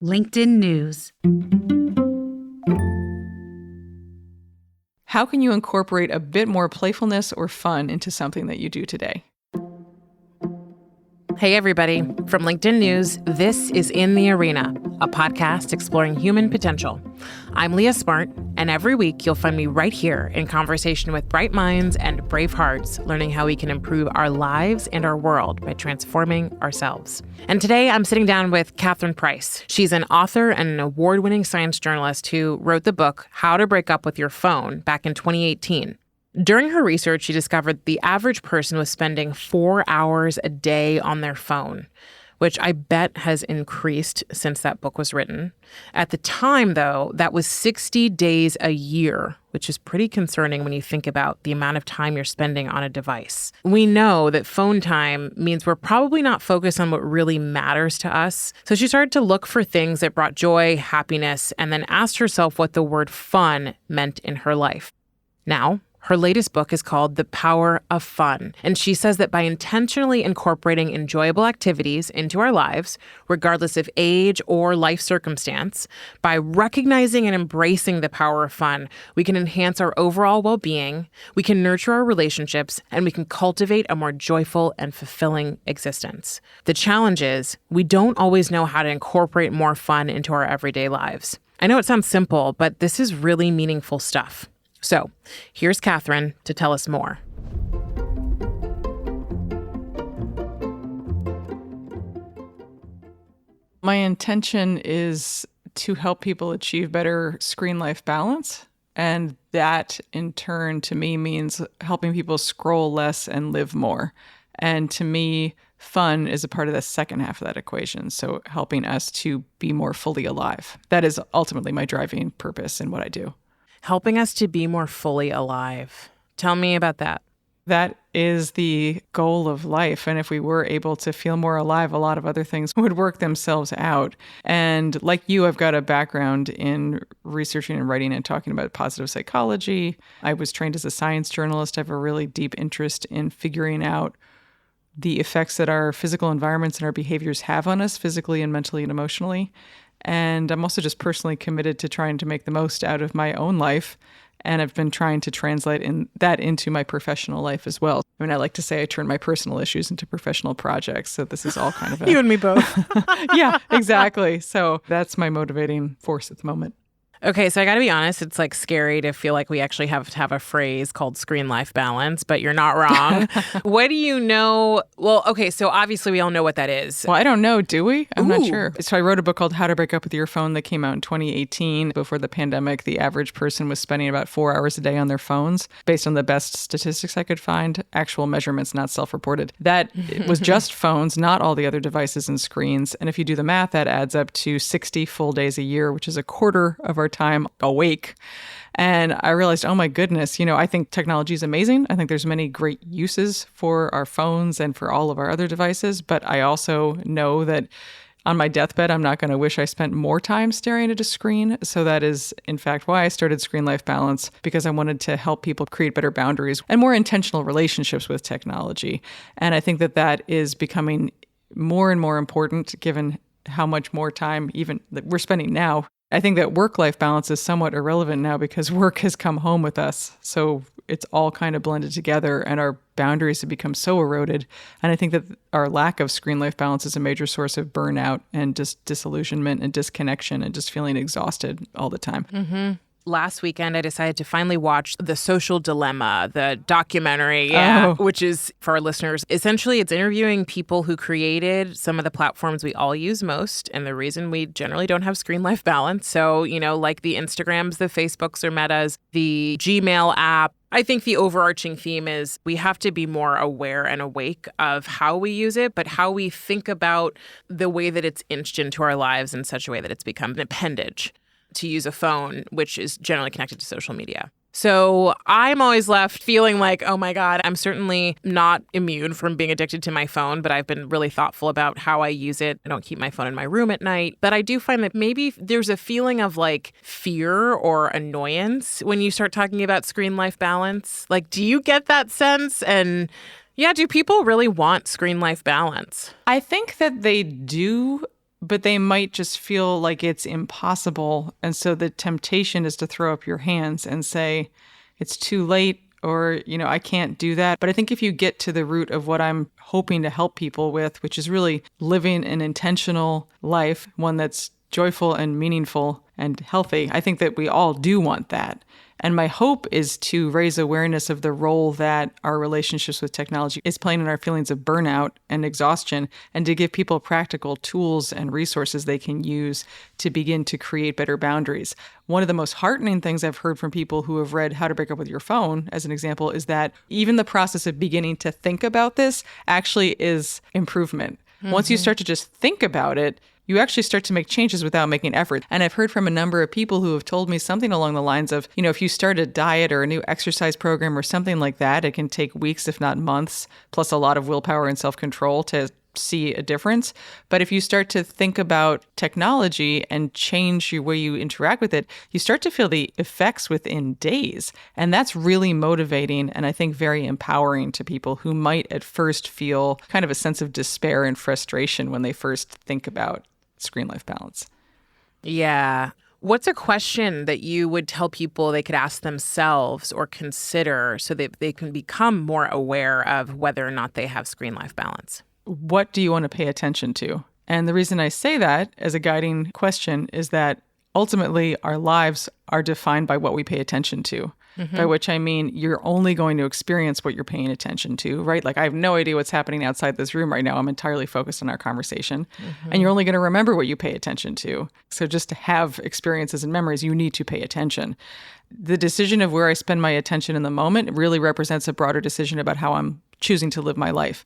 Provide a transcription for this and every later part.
LinkedIn News. How can you incorporate a bit more playfulness or fun into something that you do today? Hey, everybody. From LinkedIn News, this is In the Arena, a podcast exploring human potential. I'm Leah Smart, and every week you'll find me right here in conversation with bright minds and brave hearts, learning how we can improve our lives and our world by transforming ourselves. And today I'm sitting down with Catherine Price. She's an author and an award-winning science journalist who wrote the book How to Break Up with Your Phone back in 2018. During her research, she discovered the average person was spending 4 hours a day on their phone, which I bet has increased since that book was written. At the time, though, that was 60 days a year, which is pretty concerning when you think about the amount of time you're spending on a device. We know that phone time means we're probably not focused on what really matters to us. So she started to look for things that brought joy, happiness, and then asked herself what the word fun meant in her life. Now, her latest book is called The Power of Fun, and she says that by intentionally incorporating enjoyable activities into our lives, regardless of age or life circumstance, by recognizing and embracing the power of fun, we can enhance our overall well-being, we can nurture our relationships, and we can cultivate a more joyful and fulfilling existence. The challenge is, we don't always know how to incorporate more fun into our everyday lives. I know it sounds simple, but this is really meaningful stuff. So, here's Catherine to tell us more. My intention is to help people achieve better screen-life balance. And that, in turn, to me, means helping people scroll less and live more. And to me, fun is a part of the second half of that equation. So helping us to be more fully alive. That is ultimately my driving purpose in what I do. Helping us to be more fully alive. Tell me about that. That is the goal of life. And if we were able to feel more alive, a lot of other things would work themselves out. And like you, I've got a background in researching and writing and talking about positive psychology. I was trained as a science journalist. I have a really deep interest in figuring out the effects that our physical environments and our behaviors have on us physically and mentally and emotionally. And I'm also just personally committed to trying to make the most out of my own life. And I've been trying to translate that into my professional life as well. I mean, I like to say I turn my personal issues into professional projects. So this is all kind of You and me both. Yeah, exactly. So that's my motivating force at the moment. Okay, so I got to be honest, it's like scary to feel like we actually have to have a phrase called screen life balance, but you're not wrong. What do you know? Well, okay, so obviously we all know what that is. Well, I don't know, do we? I'm not Ooh. sure. So I wrote a book called How to Break Up with Your Phone that came out in 2018. Before the pandemic, the average person was spending about 4 hours a day on their phones, based on the best statistics I could find, actual measurements, not self-reported. That was just phones, not all the other devices and screens. And if you do the math, that adds up to 60 full days a year, which is a quarter of our time awake. And I realized, oh my goodness, I think technology is amazing. I think there's many great uses for our phones and for all of our other devices. But I also know that on my deathbed, I'm not going to wish I spent more time staring at a screen. So that is, in fact, why I started Screen Life Balance, because I wanted to help people create better boundaries and more intentional relationships with technology. And I think that is becoming more and more important given how much more time even that we're spending now. I think that work-life balance is somewhat irrelevant now because work has come home with us. So it's all kind of blended together and our boundaries have become so eroded. And I think that our lack of screen-life balance is a major source of burnout and just disillusionment and disconnection and just feeling exhausted all the time. Mm-hmm. Last weekend, I decided to finally watch The Social Dilemma, the documentary, which is, for our listeners, essentially it's interviewing people who created some of the platforms we all use most and the reason we generally don't have screen life balance. So, like the Instagrams, the Facebooks or Metas, the Gmail app. I think the overarching theme is we have to be more aware and awake of how we use it, but how we think about the way that it's inched into our lives in such a way that it's become an appendage to use a phone, which is generally connected to social media. So I'm always left feeling like, oh my God, I'm certainly not immune from being addicted to my phone, but I've been really thoughtful about how I use it. I don't keep my phone in my room at night. But I do find that maybe there's a feeling of like fear or annoyance when you start talking about screen life balance. Like, do you get that sense? And yeah, do people really want screen life balance? I think that they do but they might just feel like it's impossible. And so the temptation is to throw up your hands and say, it's too late, or, I can't do that. But I think if you get to the root of what I'm hoping to help people with, which is really living an intentional life, one that's joyful and meaningful and healthy, I think that we all do want that. And my hope is to raise awareness of the role that our relationships with technology is playing in our feelings of burnout and exhaustion, and to give people practical tools and resources they can use to begin to create better boundaries. One of the most heartening things I've heard from people who have read How to Break Up with Your Phone, as an example, is that even the process of beginning to think about this actually is improvement. Once you start to just think about it, you actually start to make changes without making effort. And I've heard from a number of people who have told me something along the lines of, if you start a diet or a new exercise program or something like that, it can take weeks, if not months, plus a lot of willpower and self-control to see a difference. But if you start to think about technology and change your way you interact with it, you start to feel the effects within days. And that's really motivating and I think very empowering to people who might at first feel kind of a sense of despair and frustration when they first think about screen life balance. Yeah. What's a question that you would tell people they could ask themselves or consider so that they can become more aware of whether or not they have screen life balance? What do you want to pay attention to? And the reason I say that as a guiding question is that ultimately our lives are defined by what we pay attention to. By which I mean you're only going to experience what you're paying attention to, right? Like I have no idea what's happening outside this room right now. I'm entirely focused on our conversation. And you're only going to remember what you pay attention to. So just to have experiences and memories, you need to pay attention. The decision of where I spend my attention in the moment really represents a broader decision about how I'm choosing to live my life.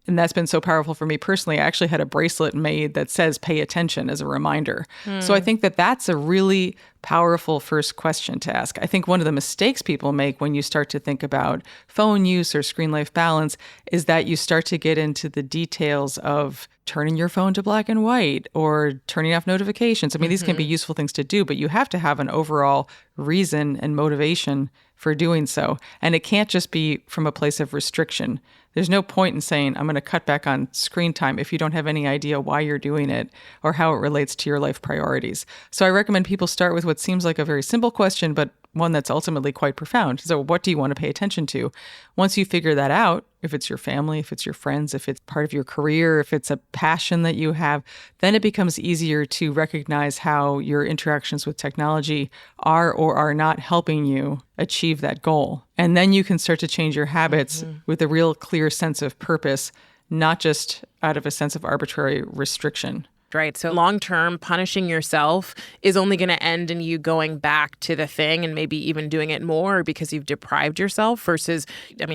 And that's been so powerful for me personally. I actually had a bracelet made that says pay attention as a reminder. So I think that that's a really powerful first question to ask. I think one of the mistakes people make when you start to think about phone use or screen life balance is that you start to get into the details of turning your phone to black and white or turning off notifications. I mean, these can be useful things to do, but you have to have an overall reason and motivation for doing so. And it can't just be from a place of restriction. There's no point in saying, I'm going to cut back on screen time if you don't have any idea why you're doing it or how it relates to your life priorities. So I recommend people start with what seems like a very simple question, but one that's ultimately quite profound. So what do you want to pay attention to? Once you figure that out, if it's your family, if it's your friends, if it's part of your career, if it's a passion that you have, then it becomes easier to recognize how your interactions with technology are or are not helping you achieve that goal. And then you can start to change your habits with a real clear sense of purpose, not just out of a sense of arbitrary restriction. Right. So long-term, punishing yourself is only going to end in you going back to the thing and maybe even doing it more because you've deprived yourself versus,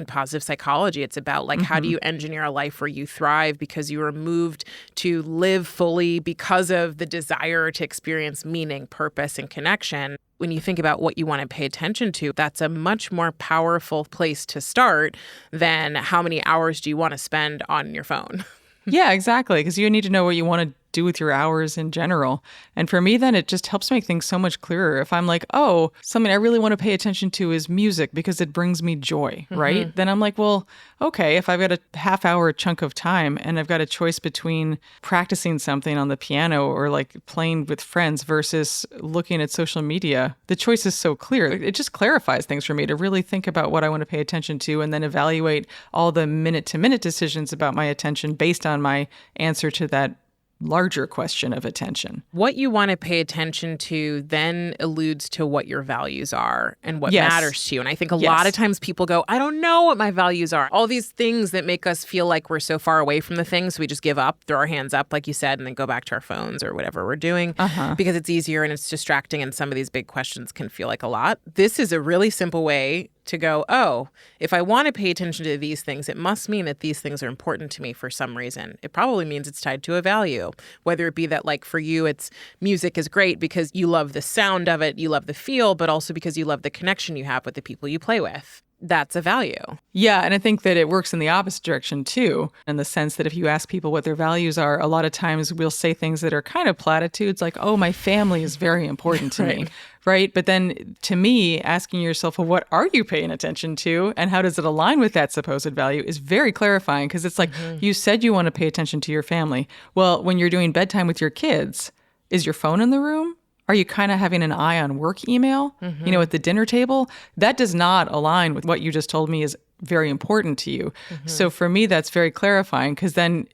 positive psychology. It's about like, how do you engineer a life where you thrive because you were moved to live fully because of the desire to experience meaning, purpose, and connection. When you think about what you want to pay attention to, that's a much more powerful place to start than how many hours do you want to spend on your phone. Yeah, exactly. Because you need to know what you want to do with your hours in general. And for me, then it just helps make things so much clearer. If I'm like, oh, something I really want to pay attention to is music because it brings me joy, right? Then I'm like, well, okay, if I've got a half-hour chunk of time and I've got a choice between practicing something on the piano or like playing with friends versus looking at social media, the choice is so clear. It just clarifies things for me to really think about what I want to pay attention to and then evaluate all the minute-to-minute decisions about my attention based on my answer to that larger question of attention. What you want to pay attention to then alludes to what your values are and what matters to you. And I think a lot of times people go, I don't know what my values are. All these things that make us feel like we're so far away from the things, so we just give up, throw our hands up, like you said, and then go back to our phones or whatever we're doing because it's easier and it's distracting. And some of these big questions can feel like a lot. This is a really simple way to go, oh, if I want to pay attention to these things, it must mean that these things are important to me for some reason. It probably means it's tied to a value, whether it be that like for you, it's music is great because you love the sound of it, you love the feel, but also because you love the connection you have with the people you play with. that's a value. Yeah, and I think that it works in the opposite direction too, in the sense that if you ask people what their values are, a lot of times we'll say things that are kind of platitudes like, oh, my family is very important to me, right? But then to me, asking yourself, well, what are you paying attention to and how does it align with that supposed value is very clarifying, because it's like, you said you want to pay attention to your family. Well, when you're doing bedtime with your kids, is your phone in the room? Are you kind of having an eye on work email, at the dinner table? That does not align with what you just told me is very important to you. So for me, that's very clarifying, because then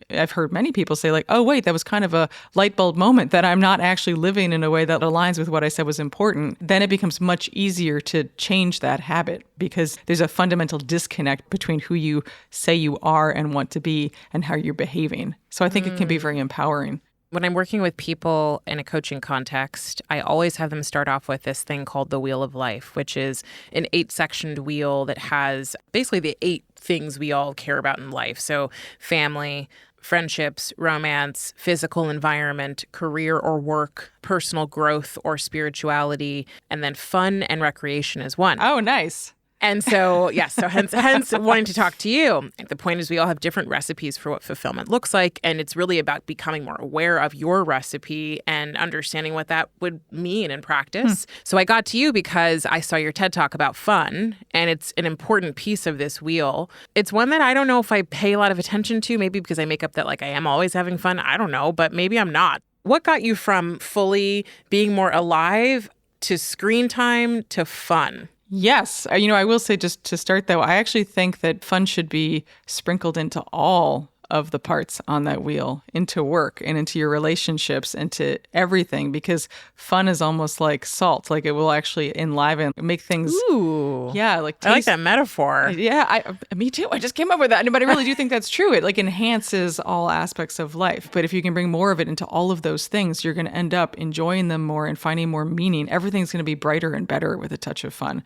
I've heard many people say like, oh, wait, that was kind of a light bulb moment that I'm not actually living in a way that aligns with what I said was important. Then it becomes much easier to change that habit, because there's a fundamental disconnect between who you say you are and want to be and how you're behaving. So I think it can be very empowering. When I'm working with people in a coaching context, I always have them start off with this thing called the Wheel of Life, which is an 8-sectioned wheel that has basically the 8 things we all care about in life. So family, friendships, romance, physical environment, career or work, personal growth or spirituality, and then fun and recreation is one. Oh, nice. And so, yes, so hence wanting to talk to you. The point is we all have different recipes for what fulfillment looks like, and it's really about becoming more aware of your recipe and understanding what that would mean in practice. So I got to you because I saw your TED Talk about fun, and it's an important piece of this wheel. It's one that I don't know if I pay a lot of attention to, maybe because I make up that like I am always having fun. I don't know, but maybe I'm not. What got you from fully being more alive to screen time to fun? Yes. I will say, just to start, though, I actually think that fun should be sprinkled into all of the parts on that wheel, into work and into your relationships, into everything, because fun is almost like salt. Like, it will actually enliven, make things. Ooh. Yeah. Like taste. I like that metaphor. Yeah. Me too. I just came up with that. But I really do think that's true. It like enhances all aspects of life. But if you can bring more of it into all of those things, you're going to end up enjoying them more and finding more meaning. Everything's going to be brighter and better with a touch of fun.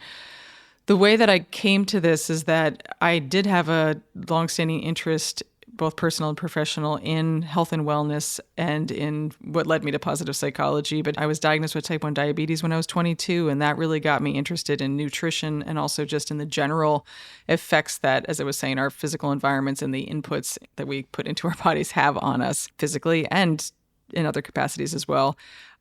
The way that I came to this is that I did have a longstanding interest, both personal and professional, in health and wellness and in what led me to positive psychology. But I was diagnosed with type 1 diabetes when I was 22, and that really got me interested in nutrition and also just in the general effects that, as I was saying, our physical environments and the inputs that we put into our bodies have on us physically and in other capacities as well.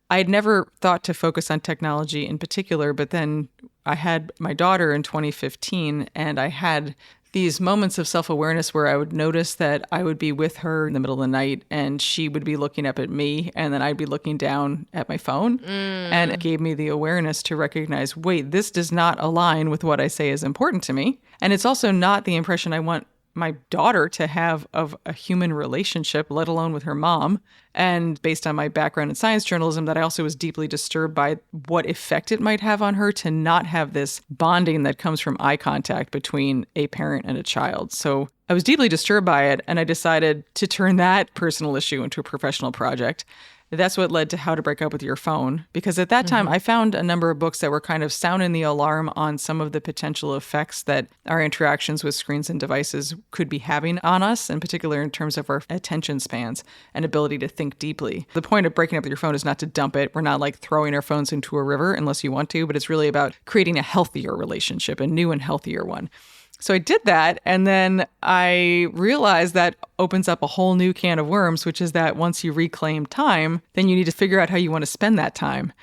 I had never thought to focus on technology in particular, but then I had my daughter in 2015, and I had these moments of self-awareness where I would notice that I would be with her in the middle of the night and she would be looking up at me, and then I'd be looking down at my phone. And it gave me the awareness to recognize, wait, this does not align with what I say is important to me. And it's also not the impression I want my daughter to have of a human relationship, let alone with her mom. And based on my background in science journalism, that I also was deeply disturbed by what effect it might have on her to not have this bonding that comes from eye contact between a parent and a child. So I was deeply disturbed by it, and I decided to turn that personal issue into a professional project. That's what led to How to Break Up with Your Phone, because at that time I found a number of books that were kind of sounding the alarm on some of the potential effects that our interactions with screens and devices could be having on us, in particular in terms of our attention spans and ability to think deeply. The point of breaking up with your phone is not to dump it. We're not like throwing our phones into a river unless you want to, but it's really about creating a healthier relationship, a new and healthier one. So I did that, and then I realized that opens up a whole new can of worms, which is that once you reclaim time, then you need to figure out how you want to spend that time.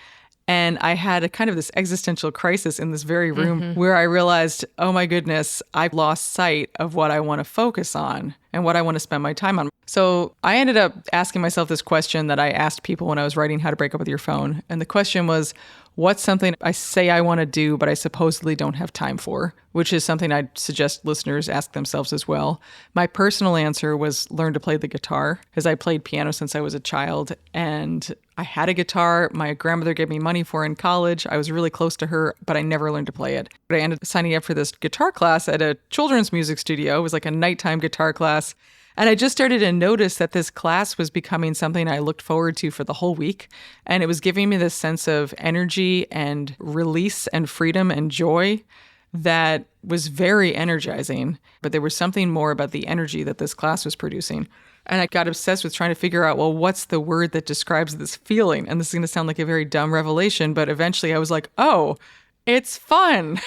And I had a kind of this existential crisis in this very room where I realized, oh my goodness, I've lost sight of what I want to focus on and what I want to spend my time on. So I ended up asking myself this question that I asked people when I was writing How to Break Up with Your Phone. And the question was, what's something I say I want to do, but I supposedly don't have time for? Which is something I'd suggest listeners ask themselves as well. My personal answer was learn to play the guitar, because I played piano since I was a child. And I had a guitar my grandmother gave me money for in college. I was really close to her, but I never learned to play it. But I ended up signing up for this guitar class at a children's music studio. It was like a nighttime guitar class. And I just started to notice that this class was becoming something I looked forward to for the whole week. And it was giving me this sense of energy and release and freedom and joy that was very energizing. But there was something more about the energy that this class was producing. And I got obsessed with trying to figure out, well, what's the word that describes this feeling? And this is going to sound like a very dumb revelation, but eventually I was like, oh, It's fun.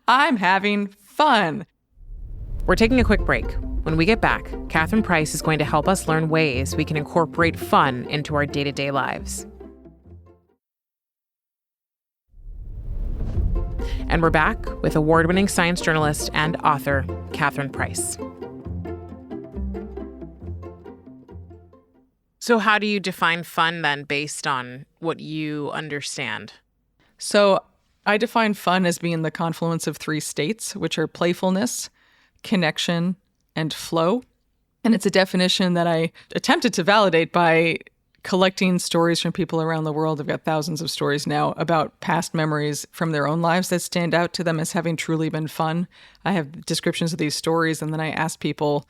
I'm having fun. We're taking a quick break. When we get back, Catherine Price is going to help us learn ways we can incorporate fun into our day-to-day lives. And we're back with award-winning science journalist and author Catherine Price. So how do you define fun then based on what you understand? So I define fun as being the confluence of three states, which are playfulness, connection, and flow. And it's a definition that I attempted to validate by collecting stories from people around the world. I've got thousands of stories now about past memories from their own lives that stand out to them as having truly been fun. I have descriptions of these stories, and then I asked people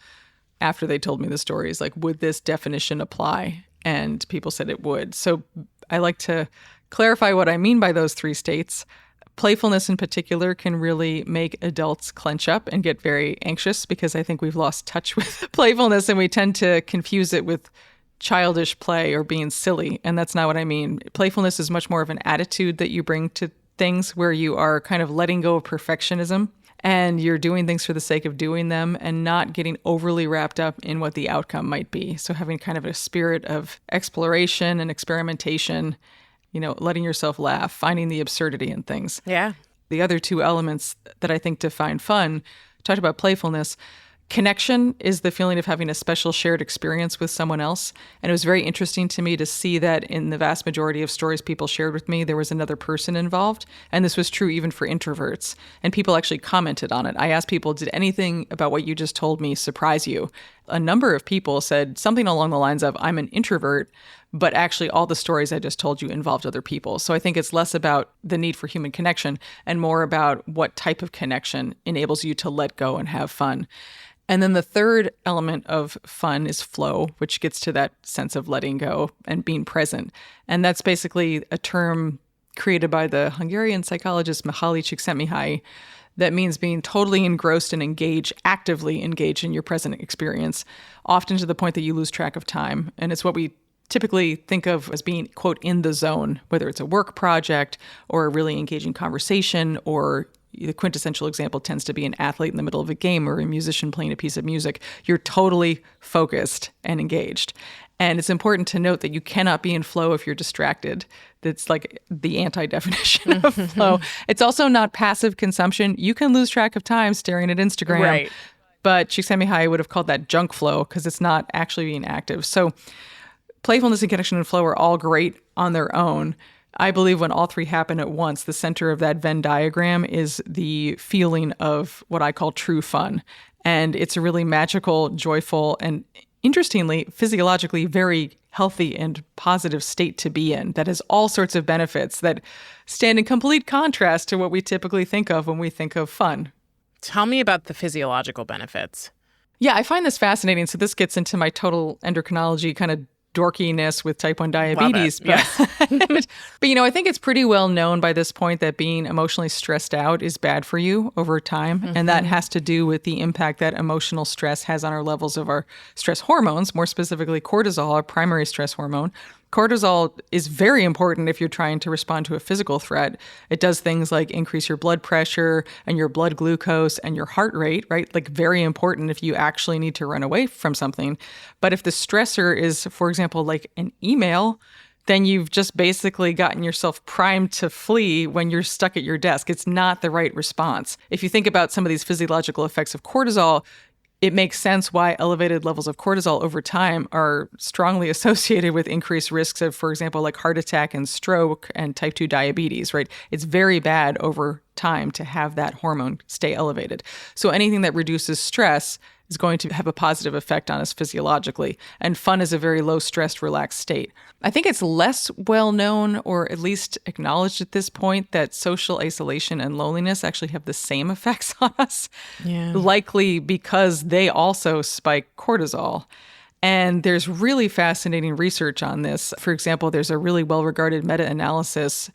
after they told me the stories, like, would this definition apply? And people said it would. So I like to clarify what I mean by those three states. Playfulness in particular can really make adults clench up and get very anxious because I think we've lost touch with playfulness and we tend to confuse it with childish play or being silly. And that's not what I mean. Playfulness is much more of an attitude that you bring to things where you are kind of letting go of perfectionism and you're doing things for the sake of doing them and not getting overly wrapped up in what the outcome might be. So having kind of a spirit of exploration and experimentation, letting yourself laugh, finding the absurdity in things. Yeah. The other two elements that I think define fun, talked about playfulness. Connection is the feeling of having a special shared experience with someone else. And it was very interesting to me to see that in the vast majority of stories people shared with me, there was another person involved. And this was true even for introverts. And people actually commented on it. I asked people, did anything about what you just told me surprise you? A number of people said something along the lines of, I'm an introvert, but actually all the stories I just told you involved other people. So I think it's less about the need for human connection and more about what type of connection enables you to let go and have fun. And then the third element of fun is flow, which gets to that sense of letting go and being present. And that's basically a term created by the Hungarian psychologist Mihaly Csikszentmihalyi that means being totally engrossed and actively engaged in your present experience, often to the point that you lose track of time. And it's what we typically think of as being, quote, in the zone, whether it's a work project or a really engaging conversation, or the quintessential example tends to be an athlete in the middle of a game or a musician playing a piece of music. You're totally focused and engaged. And it's important to note that you cannot be in flow if you're distracted. That's like the anti-definition of flow. It's also not passive consumption. You can lose track of time staring at Instagram. Right. But Csikszentmihalyi would have called that junk flow because it's not actually being active. So playfulness and connection and flow are all great on their own. I believe when all three happen at once, the center of that Venn diagram is the feeling of what I call true fun. And it's a really magical, joyful, and interestingly, physiologically very healthy and positive state to be in that has all sorts of benefits that stand in complete contrast to what we typically think of when we think of fun. Tell me about the physiological benefits. Yeah, I find this fascinating. So this gets into my total endocrinology kind of dorkiness with type 1 diabetes. Love it. Yes. But, I think it's pretty well known by this point that being emotionally stressed out is bad for you over time. Mm-hmm. And that has to do with the impact that emotional stress has on our levels of our stress hormones, more specifically cortisol, our primary stress hormone. Cortisol is very important if you're trying to respond to a physical threat. It does things like increase your blood pressure and your blood glucose and your heart rate, right? Like very important if you actually need to run away from something. But if the stressor is, for example, like an email, then you've just basically gotten yourself primed to flee when you're stuck at your desk. It's not the right response. If you think about some of these physiological effects of cortisol, it makes sense why elevated levels of cortisol over time are strongly associated with increased risks of, for example, like heart attack and stroke and type 2 diabetes, right? It's very bad over time to have that hormone stay elevated. So anything that reduces stress is going to have a positive effect on us physiologically. And fun is a very low stressed, relaxed state. I think it's less well known, or at least acknowledged at this point, that social isolation and loneliness actually have the same effects on us, likely because they also spike cortisol. And there's really fascinating research on this. For example, there's a really well-regarded meta-analysis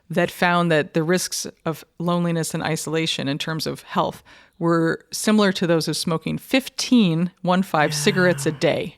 that found that the risks of loneliness and isolation in terms of health were similar to those of smoking 15 cigarettes a day.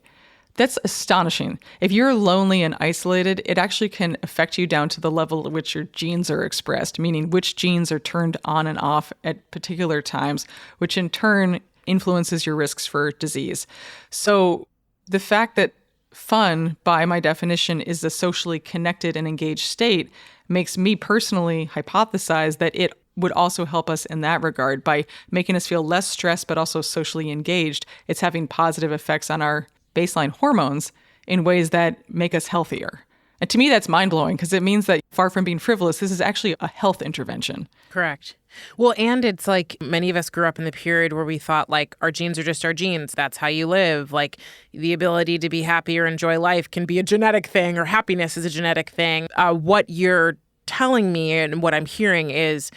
That's astonishing. If you're lonely and isolated, it actually can affect you down to the level at which your genes are expressed, meaning which genes are turned on and off at particular times, which in turn influences your risks for disease. So the fact that fun, by my definition, is a socially connected and engaged state makes me personally hypothesize that it would also help us in that regard by making us feel less stressed but also socially engaged. It's having positive effects on our baseline hormones in ways that make us healthier. And to me, that's mind-blowing because it means that far from being frivolous, this is actually a health intervention. Correct. Well, and it's like many of us grew up in the period where we thought like our genes are just our genes. That's how you live. Like the ability to be happy or enjoy life can be a genetic thing, or happiness is a genetic thing. What you're telling me and what I'm hearing is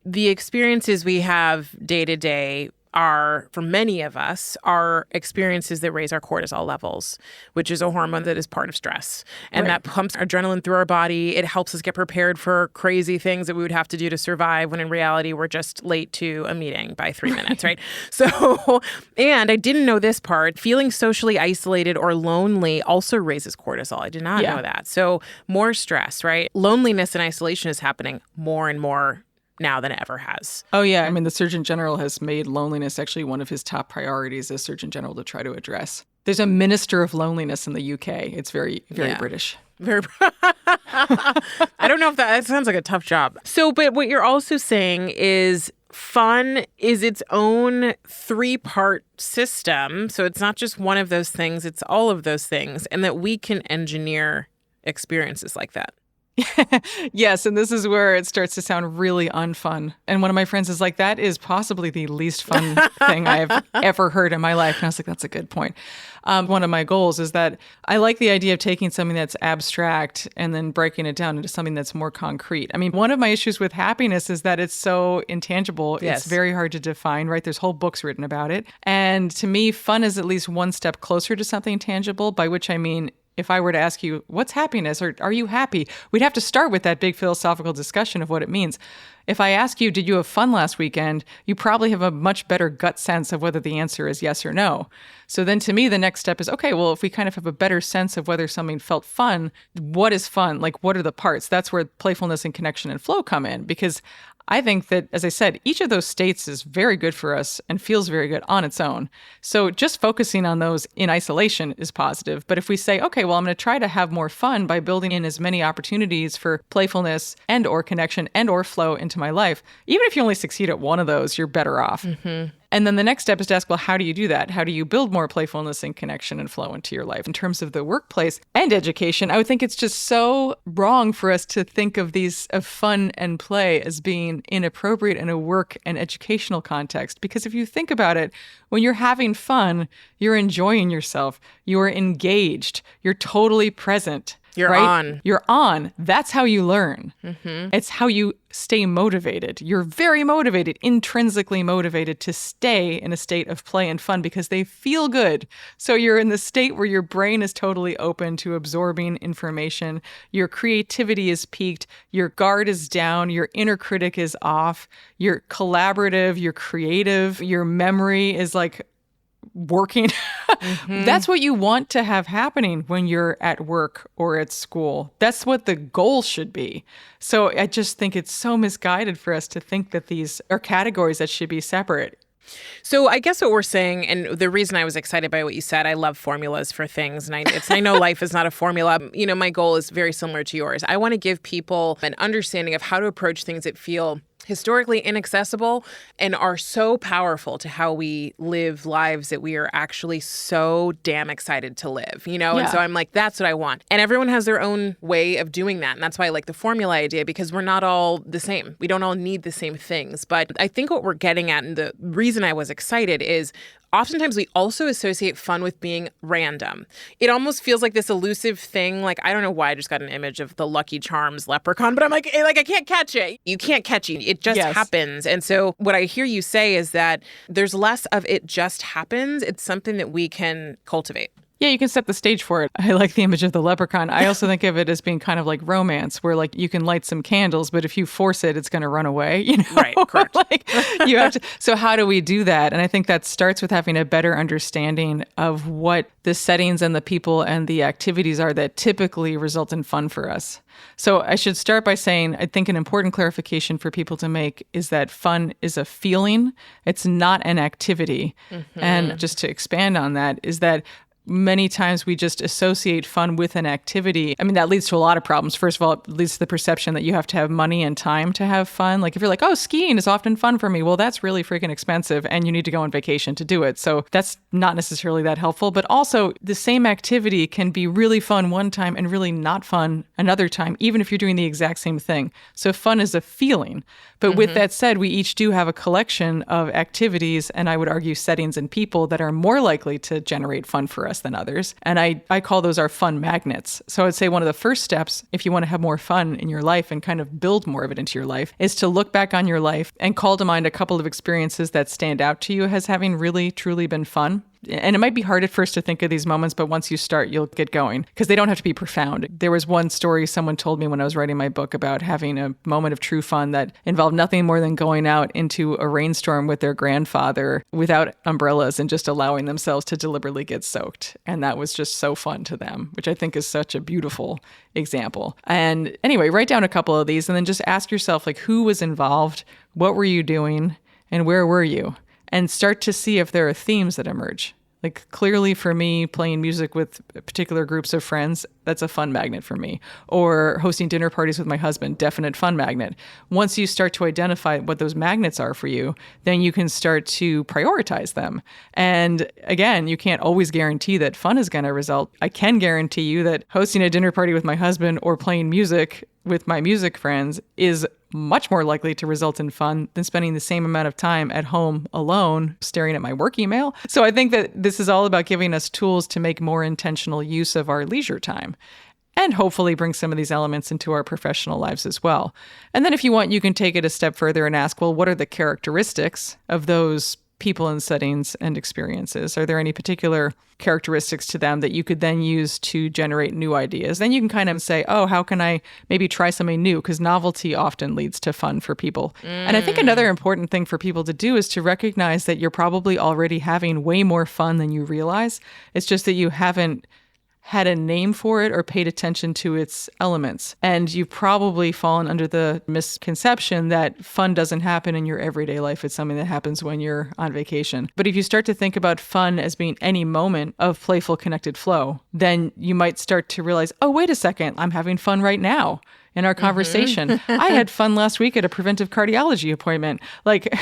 the experiences we have day to day are, for many of us, are experiences that raise our cortisol levels, which is a hormone that is part of stress. And that pumps adrenaline through our body. It helps us get prepared for crazy things that we would have to do to survive when in reality we're just late to a meeting by 3 minutes, right? So, and I didn't know this part, feeling socially isolated or lonely also raises cortisol. I did not know that. So more stress, right? Loneliness and isolation is happening more and more now than it ever has. Oh, yeah. I mean, the Surgeon General has made loneliness actually one of his top priorities as Surgeon General to try to address. There's a minister of loneliness in the UK. It's very, very British. Very. I don't know if that sounds like a tough job. So, but what you're also saying is fun is its own 3-part system. So it's not just one of those things, it's all of those things, and that we can engineer experiences like that. Yes, and this is where it starts to sound really unfun. And one of my friends is like, that is possibly the least fun thing I've ever heard in my life. And I was like, that's a good point. One of my goals is that I like the idea of taking something that's abstract and then breaking it down into something that's more concrete. I mean, one of my issues with happiness is that it's so intangible. Yes. It's very hard to define, right? There's whole books written about it. And to me, fun is at least one step closer to something tangible, by which I mean, if I were to ask you, what's happiness, or are you happy? We'd have to start with that big philosophical discussion of what it means. If I ask you, did you have fun last weekend? You probably have a much better gut sense of whether the answer is yes or no. So then to me, the next step is, okay, well, if we kind of have a better sense of whether something felt fun, what is fun? Like, what are the parts? That's where playfulness and connection and flow come in, because I think that, as I said, each of those states is very good for us and feels very good on its own. So just focusing on those in isolation is positive. But if we say, okay, well, I'm going to try to have more fun by building in as many opportunities for playfulness and or connection and or flow into my life, even if you only succeed at one of those, you're better off. Mm-hmm. And then the next step is to ask, well, how do you do that? How do you build more playfulness and connection and flow into your life? In terms of the workplace and education, I would think it's just so wrong for us to think of fun and play as being inappropriate in a work and educational context. Because if you think about it, when you're having fun, you're enjoying yourself, you're engaged, you're totally present. You're right? on. You're on. That's how you learn. Mm-hmm. It's how you stay motivated. You're very motivated, intrinsically motivated to stay in a state of play and fun because they feel good. So you're in the state where your brain is totally open to absorbing information. Your creativity is peaked. Your guard is down. Your inner critic is off. You're collaborative. You're creative. Your memory is like working. Mm-hmm. That's what you want to have happening when you're at work or at school. That's what the goal should be. So I just think it's so misguided for us to think that these are categories that should be separate. So I guess what we're saying, and the reason I was excited by what you said, I love formulas for things, and I know life is not a formula. You know, my goal is very similar to yours. I want to give people an understanding of how to approach things that feel historically inaccessible and are so powerful to how we live lives that we are actually so damn excited to live, you know? Yeah. And so I'm like, that's what I want. And everyone has their own way of doing that. And that's why I like the formula idea, because we're not all the same. We don't all need the same things. But I think what we're getting at, and the reason I was excited, is oftentimes we also associate fun with being random. It almost feels like this elusive thing. Like, I don't know why I just got an image of the Lucky Charms leprechaun, but I'm like I can't catch it. You can't catch it. It just happens. And so what I hear you say is that there's less of it just happens. It's something that we can cultivate. Yeah, you can set the stage for it. I like the image of the leprechaun. I also think of it as being kind of like romance, where like you can light some candles, but if you force it, it's going to run away, you know? Right, correct. Like you have to. So how do we do that? And I think that starts with having a better understanding of what the settings and the people and the activities are that typically result in fun for us. So I should start by saying, I think an important clarification for people to make is that fun is a feeling. It's not an activity. And just to expand on that is that many times we just associate fun with an activity. I mean, that leads to a lot of problems. First of all, it leads to the perception that you have to have money and time to have fun. Like if you're like, oh, skiing is often fun for me. Well, that's really freaking expensive and you need to go on vacation to do it. So that's not necessarily that helpful. But also the same activity can be really fun one time and really not fun another time, even if you're doing the exact same thing. So fun is a feeling. But with that said, we each do have a collection of activities and I would argue settings and people that are more likely to generate fun for us than others. And I call those our fun magnets. So I'd say one of the first steps, if you want to have more fun in your life and kind of build more of it into your life, is to look back on your life and call to mind a couple of experiences that stand out to you as having really, truly been fun. And it might be hard at first to think of these moments, but once you start, you'll get going because they don't have to be profound. There was one story someone told me when I was writing my book about having a moment of true fun that involved nothing more than going out into a rainstorm with their grandfather without umbrellas and just allowing themselves to deliberately get soaked. And that was just so fun to them, which I think is such a beautiful example. And anyway, write down a couple of these and then just ask yourself, like, who was involved? What were you doing? And where were you? And start to see if there are themes that emerge. Like clearly for me, playing music with particular groups of friends, that's a fun magnet for me. Or hosting dinner parties with my husband, definite fun magnet. Once you start to identify what those magnets are for you, then you can start to prioritize them. And again, you can't always guarantee that fun is going to result. I can guarantee you that hosting a dinner party with my husband or playing music with my music friends is much more likely to result in fun than spending the same amount of time at home alone staring at my work email. So I think that this is all about giving us tools to make more intentional use of our leisure time and hopefully bring some of these elements into our professional lives as well. And then if you want, you can take it a step further and ask, well, what are the characteristics of those people and settings and experiences? Are there any particular characteristics to them that you could then use to generate new ideas? Then you can kind of say, oh, how can I maybe try something new? Because novelty often leads to fun for people. And I think another important thing for people to do is to recognize that you're probably already having way more fun than you realize. It's just that you haven't had a name for it or paid attention to its elements. And you've probably fallen under the misconception that fun doesn't happen in your everyday life. It's something that happens when you're on vacation. But if you start to think about fun as being any moment of playful connected flow, then you might start to realize, oh, wait a second, I'm having fun right now. In our conversation, I had fun last week at a preventive cardiology appointment. Like,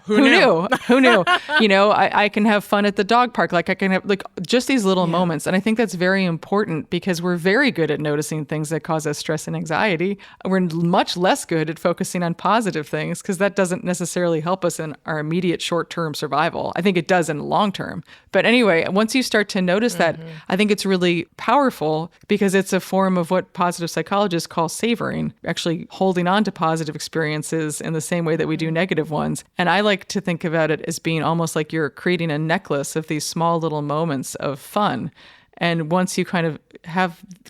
who knew? Who knew? You know, I can have fun at the dog park. Like I can have like just these little moments. And I think that's very important because we're very good at noticing things that cause us stress and anxiety. We're much less good at focusing on positive things because that doesn't necessarily help us in our immediate short-term survival. I think it does in the long term. But anyway, once you start to notice that, I think it's really powerful because it's a form of what positive psychologists call savoring, actually holding on to positive experiences in the same way that we do negative ones. And I like to think about it as being almost like you're creating a necklace of these small little moments of fun. And once you kind of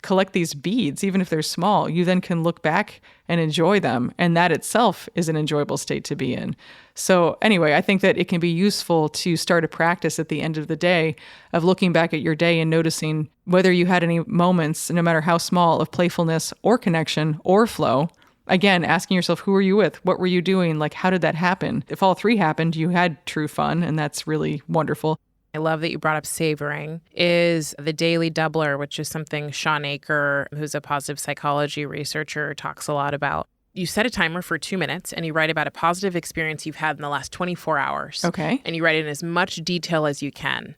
collect these beads, even if they're small, you then can look back and enjoy them. And that itself is an enjoyable state to be in. So anyway, I think that it can be useful to start a practice at the end of the day of looking back at your day and noticing whether you had any moments, no matter how small, of playfulness or connection or flow. Again, asking yourself, who were you with? What were you doing? Like, how did that happen? If all three happened, you had true fun, and that's really wonderful. I love that you brought up savoring, is the daily doubler, which is something Sean Aker, who's a positive psychology researcher, talks a lot about. You set a timer for 2 minutes and you write about a positive experience you've had in the last 24 hours. Okay. And you write it in as much detail as you can.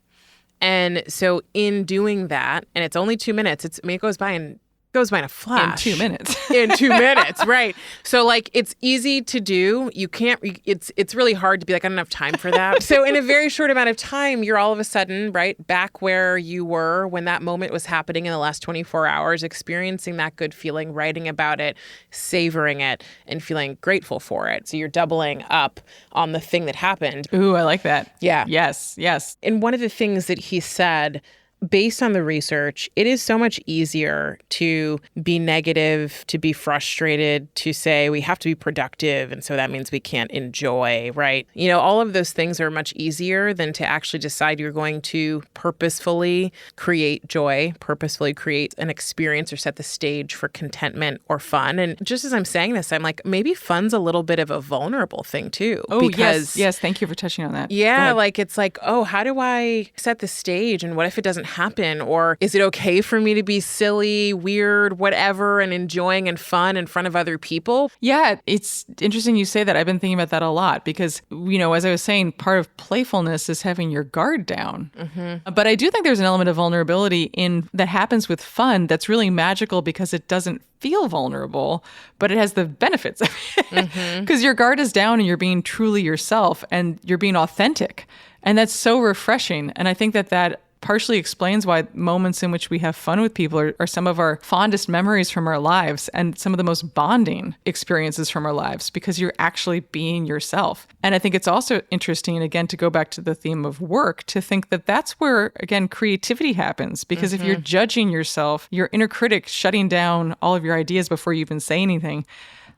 And so in doing that, and it's only 2 minutes, it goes by in Goes by in a flash. In 2 minutes. In 2 minutes, right. So like it's easy to do. You can't, it's really hard to be like, I don't have time for that. So in a very short amount of time, you're all of a sudden, right, back where you were when that moment was happening in the last 24 hours, experiencing that good feeling, writing about it, savoring it, and feeling grateful for it. So you're doubling up on the thing that happened. Ooh, I like that. Yeah. Yes. And one of the things that he said, based on the research, it is so much easier to be negative, to be frustrated, to say we have to be productive, and so that means we can't enjoy, right? You know, all of those things are much easier than to actually decide you're going to purposefully create joy, purposefully create an experience or set the stage for contentment or fun. And just as I'm saying this, I'm like, maybe fun's a little bit of a vulnerable thing too. Oh, because, yes. Thank you for touching on that. Yeah, like it's like, oh, how do I set the stage? And what if it doesn't happen? Or is it okay for me to be silly, weird, whatever, and enjoying and fun in front of other people? Yeah, it's interesting you say that. I've been thinking about that a lot because, you know, as I was saying, part of playfulness is having your guard down. Mm-hmm. But I do think there's an element of vulnerability in that happens with fun that's really magical because it doesn't feel vulnerable, but it has the benefits of it. Because your guard is down and you're being truly yourself and you're being authentic. And that's so refreshing. And I think that partially explains why moments in which we have fun with people are some of our fondest memories from our lives and some of the most bonding experiences from our lives because you're actually being yourself. And I think it's also interesting, again, to go back to the theme of work, to think that that's where, again, creativity happens. Because if you're judging yourself, your inner critic shutting down all of your ideas before you even say anything,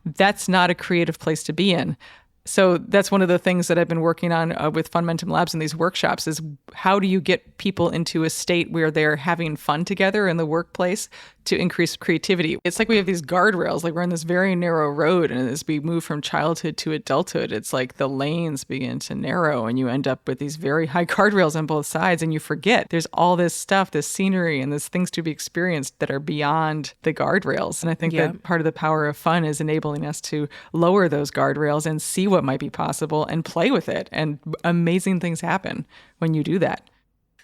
that's not a creative place to be in. So that's one of the things that I've been working on with Fundamentum Labs in these workshops is how do you get people into a state where they're having fun together in the workplace to increase creativity. It's like we have these guardrails, like we're on this very narrow road, and as we move from childhood to adulthood, it's like the lanes begin to narrow and you end up with these very high guardrails on both sides and you forget there's all this stuff, this scenery and there's things to be experienced that are beyond the guardrails. And I think that part of the power of fun is enabling us to lower those guardrails and see what might be possible and play with it. And amazing things happen when you do that.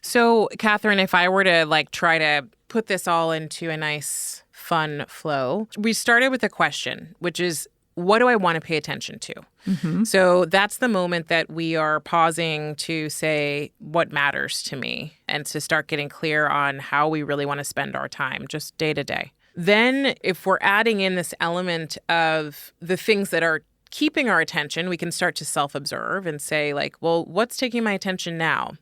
So, Catherine, if I were to try to put this all into a nice, fun flow, we started with a question, which is, what do I want to pay attention to? Mm-hmm. So that's the moment that we are pausing to say, what matters to me? And to start getting clear on how we really want to spend our time, just day to day. Then if we're adding in this element of the things that are keeping our attention, we can start to self-observe and say, well, what's taking my attention now?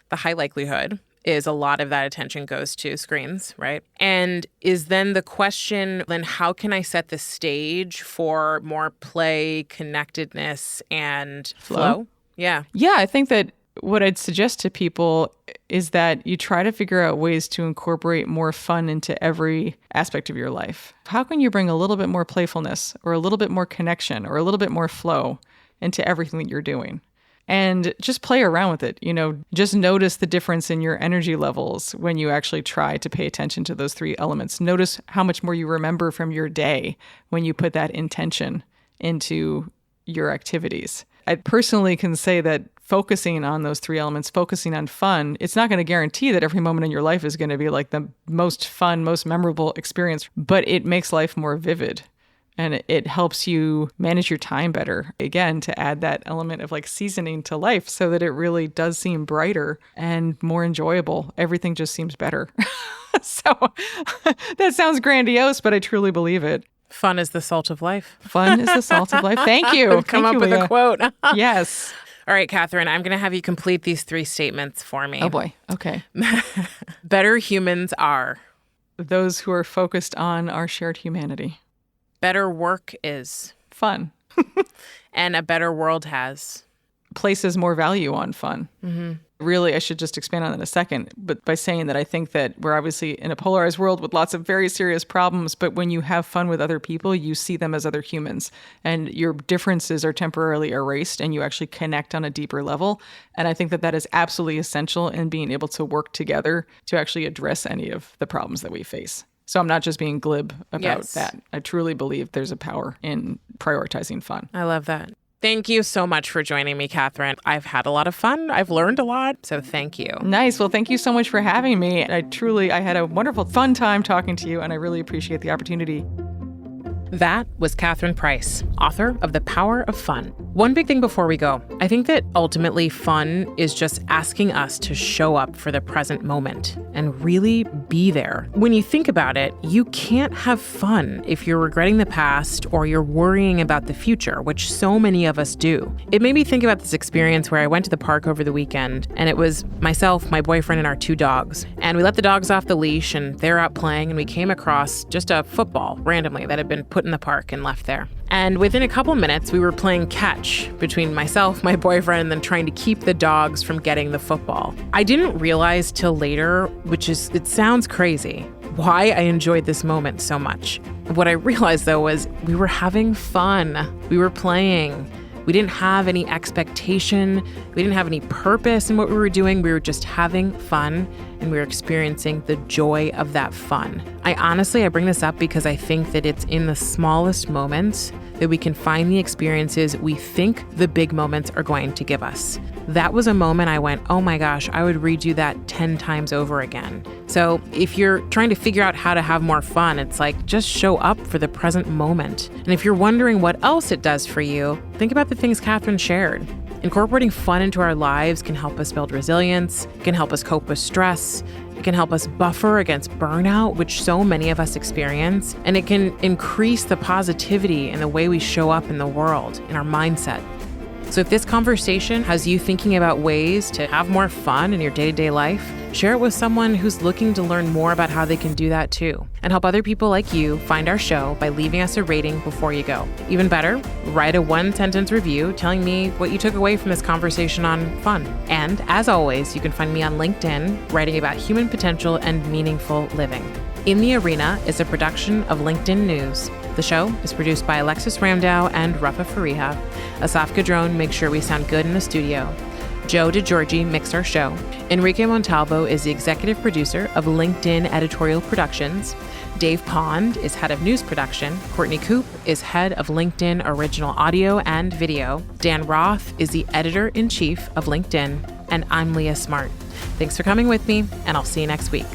The high likelihood is a lot of that attention goes to screens, right? And is then the question, then how can I set the stage for more play, connectedness, and flow? Yeah. Yeah, I think that what I'd suggest to people is that you try to figure out ways to incorporate more fun into every aspect of your life. How can you bring a little bit more playfulness or a little bit more connection or a little bit more flow into everything that you're doing? And just play around with it. Just notice the difference in your energy levels when you actually try to pay attention to those three elements. Notice how much more you remember from your day when you put that intention into your activities. I personally can say that focusing on those three elements, focusing on fun, it's not going to guarantee that every moment in your life is going to be like the most fun, most memorable experience, but it makes life more vivid. And it helps you manage your time better. Again, to add that element of seasoning to life so that it really does seem brighter and more enjoyable. Everything just seems better. So that sounds grandiose, but I truly believe it. Fun is the salt of life. Fun is the salt of life. Thank you. Come up with Leah. a quote. Yes. All right, Catherine, I'm going to have you complete these three statements for me. Oh, boy. Okay. Better humans are those who are focused on our shared humanity. Better work is fun. And a better world has places more value on fun. Mm-hmm. Really, I should just expand on that in a second, but by saying that I think that we're obviously in a polarized world with lots of very serious problems, but when you have fun with other people, you see them as other humans and your differences are temporarily erased and you actually connect on a deeper level. And I think that that is absolutely essential in being able to work together to actually address any of the problems that we face. So I'm not just being glib about that. I truly believe there's a power in prioritizing fun. I love that. Thank you so much for joining me, Catherine. I've had a lot of fun. I've learned a lot, so thank you. Nice. Well, thank you so much for having me. I had a wonderful, fun time talking to you, and I really appreciate the opportunity. That was Catherine Price, author of The Power of Fun. One big thing before we go, I think that ultimately fun is just asking us to show up for the present moment and really be there. When you think about it, you can't have fun if you're regretting the past or you're worrying about the future, which so many of us do. It made me think about this experience where I went to the park over the weekend, and it was myself, my boyfriend, and our 2 dogs. And we let the dogs off the leash, and they're out playing, and we came across just a football randomly that had been put in the park and left there. And within a couple minutes, we were playing catch between myself, my boyfriend, and then trying to keep the dogs from getting the football. I didn't realize till later, it sounds crazy, why I enjoyed this moment so much. What I realized, though, was we were having fun. We were playing. We didn't have any expectation. We didn't have any purpose in what we were doing. We were just having fun, and we were experiencing the joy of that fun. I bring this up because I think that it's in the smallest moments that we can find the experiences we think the big moments are going to give us. That was a moment I went, oh my gosh, I would redo that 10 times over again. So if you're trying to figure out how to have more fun, it's like, just show up for the present moment. And if you're wondering what else it does for you, think about the things Catherine shared. Incorporating fun into our lives can help us build resilience, can help us cope with stress, it can help us buffer against burnout, which so many of us experience, and it can increase the positivity in the way we show up in the world, in our mindset. So if this conversation has you thinking about ways to have more fun in your day-to-day life, share it with someone who's looking to learn more about how they can do that too, and help other people like you find our show by leaving us a rating before you go. Even better, write a 1-sentence review telling me what you took away from this conversation on fun. And as always, you can find me on LinkedIn writing about human potential and meaningful living. In the Arena is a production of LinkedIn News. The show is produced by Alexis Ramdow and Rafa Fariha. Asaf Gadron makes sure we sound good in the studio. Joe DeGiorgi mixed our show. Enrique Montalvo is the executive producer of LinkedIn Editorial Productions. Dave Pond is head of news production. Courtney Coop is head of LinkedIn Original Audio and Video. Dan Roth is the editor-in-chief of LinkedIn. And I'm Leah Smart. Thanks for coming with me, and I'll see you next week.